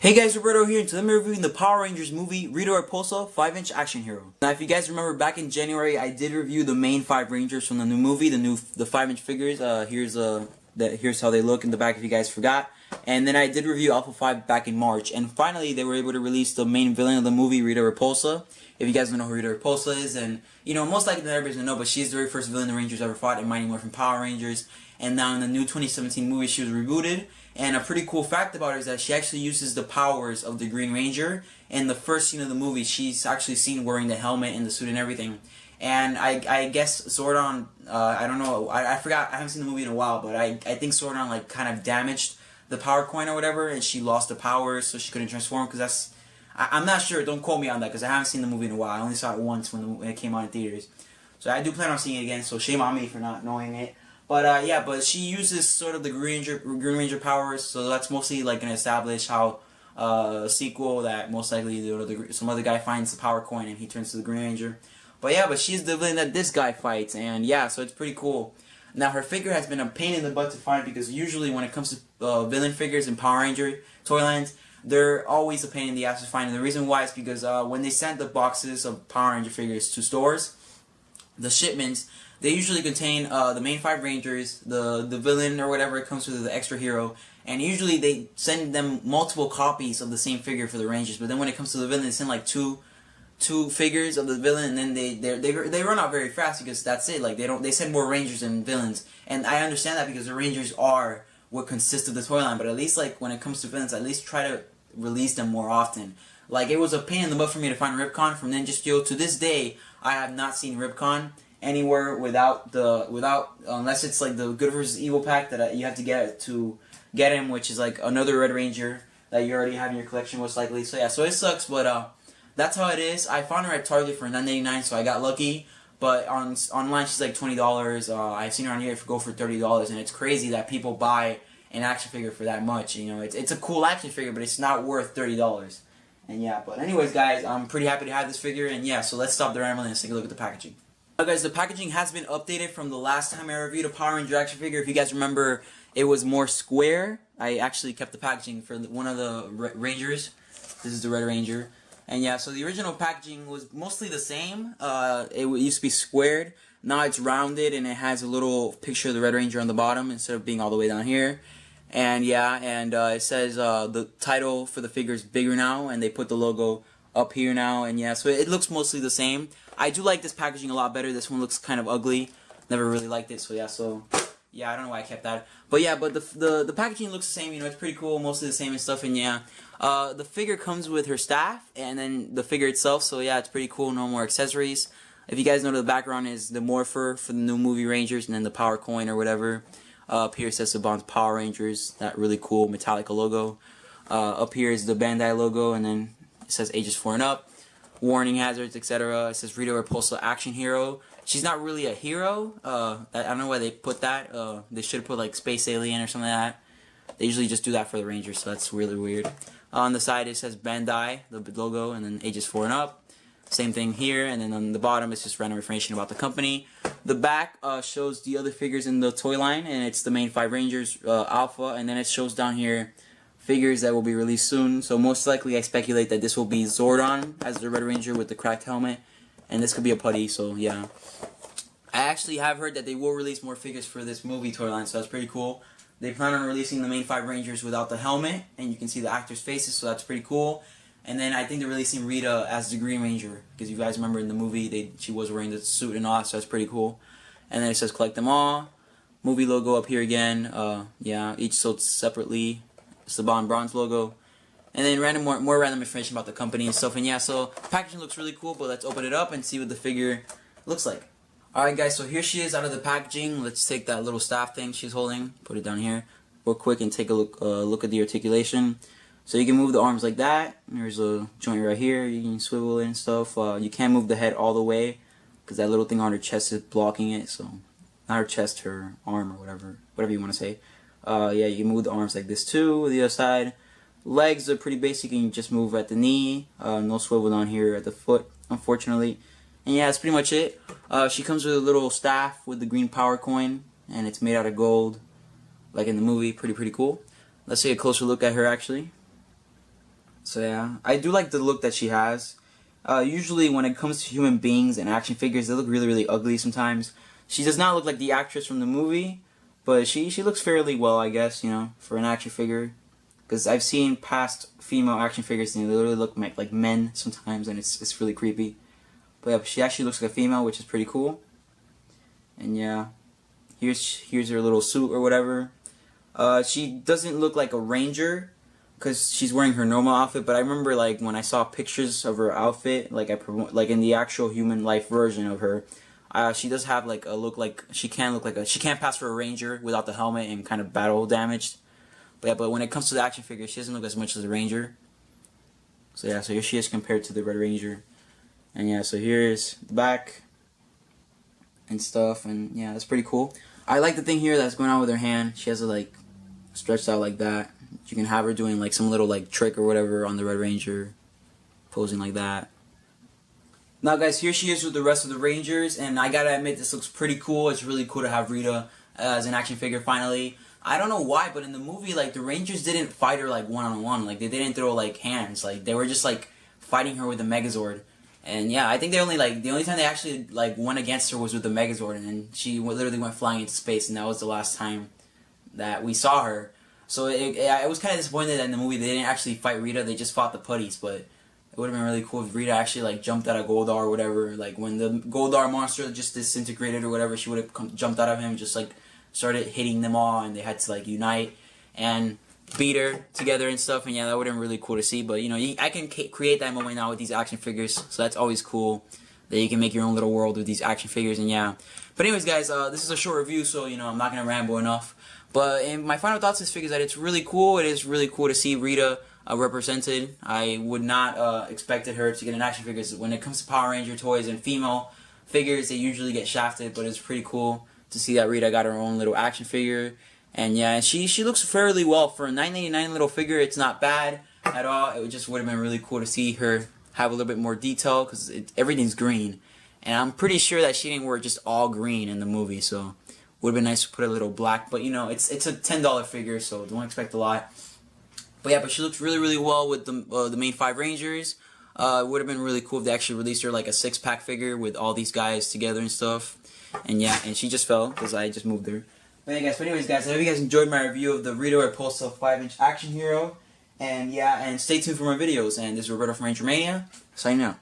Hey guys, Roberto here, and today I'm reviewing the Power Rangers movie, Rita Repulsa, 5-inch action hero. Now if you guys remember back in January, I did review the main 5 Rangers from the new movie, the 5-inch figures. Here's how they look in the back if you guys forgot. And then I did review Alpha 5 back in March, and finally they were able to release the main villain of the movie, Rita Repulsa. If you guys don't know who Rita Repulsa is, and you know, most likely everybody's gonna know, but she's the very first villain the Rangers ever fought in Mighty Morphin Power Rangers. And now in the new 2017 movie, she was rebooted. And a pretty cool fact about her is that she actually uses the powers of the Green Ranger. In the first scene of the movie, she's actually seen wearing the helmet and the suit and everything. And I guess Zordon, I don't know, I forgot, I haven't seen the movie in a while, but I think Zordon like kind of damaged the power coin or whatever, and she lost the powers, so she couldn't transform, because that's, I'm not sure, don't quote me on that, because I haven't seen the movie in a while. I only saw it once when it came out in theaters. So I do plan on seeing it again, so shame on me for not knowing it. But yeah, but she uses sort of the Green Ranger powers, so that's mostly like gonna establish how a sequel that most likely some other guy finds the power coin and he turns to the Green Ranger. But yeah, but she's the villain that this guy fights, and yeah, so it's pretty cool. Now her figure has been a pain in the butt to find, because usually when it comes to villain figures in Power Ranger Toylands, they're always a pain in the ass to find. And the reason why is because when they send the boxes of Power Ranger figures to stores, the shipments, they usually contain the main 5 Rangers, the villain or whatever it comes with, the extra hero, and usually they send them multiple copies of the same figure for the Rangers. But then when it comes to the villain, they send like two figures of the villain, and then they run out very fast, because that's it. Like they send more Rangers than villains, and I understand that because the Rangers are what consists of the toy line. But at least like when it comes to villains, at least try to release them more often. Like it was a pain in the butt for me to find Ripcon from Ninja Steel. To this day, I have not seen Ripcon anywhere unless it's like the Good vs. Evil pack that you have to get him, which is like another Red Ranger that you already have in your collection most likely. So yeah, so it sucks, but that's how it is. I found her at Target for $9.99, so I got lucky. But online she's like $20. I've seen her on here go for $30, and it's crazy that people buy an action figure for that much. You know, it's a cool action figure, but it's not worth $30. And yeah, but anyways, guys, I'm pretty happy to have this figure, and yeah, so let's stop the rambling and take a look at the packaging. Now guys, the packaging has been updated from the last time I reviewed a Power Ranger action figure. If you guys remember, it was more square. I actually kept the packaging for one of the Rangers. This is the Red Ranger. And yeah, so the original packaging was mostly the same. It used to be squared. Now it's rounded, and it has a little picture of the Red Ranger on the bottom instead of being all the way down here. And yeah, and it says the title for the figure is bigger now, and they put the logo up here now. And yeah, so it looks mostly the same. I do like this packaging a lot better. This one looks kind of ugly. Never really liked it, so yeah, I don't know why I kept that. But yeah, but the packaging looks the same, you know, it's pretty cool, mostly the same and stuff. And yeah, the figure comes with her staff and then the figure itself, so yeah, it's pretty cool, no more accessories. If you guys know, the background is the morpher for the new movie Rangers, and then the power coin or whatever. Up here it says Saban's Power Rangers, that really cool Metallica logo. Up here is the Bandai logo, and then it says ages 4 and up. Warning hazards, etc. It says Rita Repulsa action hero. She's not really a hero. I don't know why they put that. They should have put like space alien or something like that. They usually just do that for the Rangers, so that's really weird. On the side it says Bandai, the logo, and then ages 4 and up. Same thing here, and then on the bottom it's just random information about the company. The back shows the other figures in the toy line, and it's the main 5 Rangers, Alpha, and then it shows down here figures that will be released soon. So most likely I speculate that this will be Zordon as the Red Ranger with the cracked helmet, and this could be a putty, so yeah. I actually have heard that they will release more figures for this movie toy line, so that's pretty cool. They plan on releasing the main 5 Rangers without the helmet, and you can see the actors' faces, so that's pretty cool. And then I think they're releasing Rita as the Green Ranger, because you guys remember in the movie she was wearing the suit and all, so that's pretty cool. And then it says collect them all. Movie logo up here again. Yeah, each sold separately. Saban bronze logo, and then more random information about the company and stuff. And yeah, so packaging looks really cool, but let's open it up and see what the figure looks like. Alright guys, so here she is out of the packaging. Let's take that little staff thing she's holding, put it down here real quick, and take a look at the articulation. So you can move the arms like that. There's a joint right here, you can swivel it and stuff. You can't move the head all the way because that little thing on her chest is blocking it. So not her chest, her arm, or whatever you want to say. Yeah, you can move the arms like this too, the other side. Legs are pretty basic, you can just move at the knee. No swivel down here at the foot, unfortunately. And yeah, that's pretty much it. She comes with a little staff with the green power coin, and it's made out of gold, like in the movie. Pretty cool. Let's take a closer look at her actually. So yeah, I do like the look that she has. Usually when it comes to human beings and action figures, they look really, really ugly sometimes. She does not look like the actress from the movie, but she looks fairly well, I guess, you know, for an action figure. Because I've seen past female action figures and they literally look like men sometimes, and it's really creepy. But yeah, she actually looks like a female, which is pretty cool. And yeah, here's her little suit or whatever. She doesn't look like a ranger because she's wearing her normal outfit. But I remember like when I saw pictures of her outfit, like like in the actual human life version of her, she does have like a look like she can't pass for a ranger without the helmet and kind of battle damaged. But yeah, but when it comes to the action figure, she doesn't look as much as a ranger. So yeah, so here she is compared to the Red Ranger. And yeah, so here's the back and stuff, and yeah, that's pretty cool. I like the thing here that's going on with her hand. She has it like stretched out like that. You can have her doing like some little like trick or whatever on the Red Ranger, posing like that. Now guys, here she is with the rest of the Rangers, and I gotta admit this looks pretty cool. It's really cool to have Rita as an action figure finally. I don't know why, but in the movie, like, the Rangers didn't fight her like one-on-one. Like, they didn't throw like hands. Like, they were just like fighting her with the Megazord. And yeah, I think they only like the only time they actually like went against her was with the Megazord, and she literally went flying into space, and that was the last time that we saw her. So I was kind of disappointed that in the movie they didn't actually fight Rita; they just fought the putties. But it would have been really cool if Rita actually like jumped out of Goldar or whatever. Like when the Goldar monster just disintegrated or whatever, she would have jumped out of him, just like started hitting them all, and they had to like unite and beat her together and stuff, and yeah, that would have been really cool to see. But you know, I can create that moment now with these action figures, so that's always cool that you can make your own little world with these action figures. And yeah, but anyways guys, this is a short review, so you know I'm not gonna ramble enough. But in my final thoughts on this figure is that it's really cool. It is really cool to see Rita represented. I would not expected her to get an action figure. When it comes to Power Ranger toys and female figures, they usually get shafted, but it's pretty cool to see that Rita got her own little action figure. And yeah, she looks fairly well for a $9.99 little figure. It's not bad at all. It just would have been really cool to see her have a little bit more detail because everything's green, and I'm pretty sure that she didn't wear just all green in the movie. So it would have been nice to put a little black. But you know, it's a $10 figure, so don't expect a lot. But yeah, but she looks really well with the main 5 Rangers. It would have been really cool if they actually released her like a 6-pack figure with all these guys together and stuff. And yeah, and she just fell because I just moved her. But yeah, guys, anyways, guys, I hope you guys enjoyed my review of the Rita Repulsa 5-inch action hero. And yeah, and stay tuned for more videos. And this is Roberto from Ranger Mania, signing out.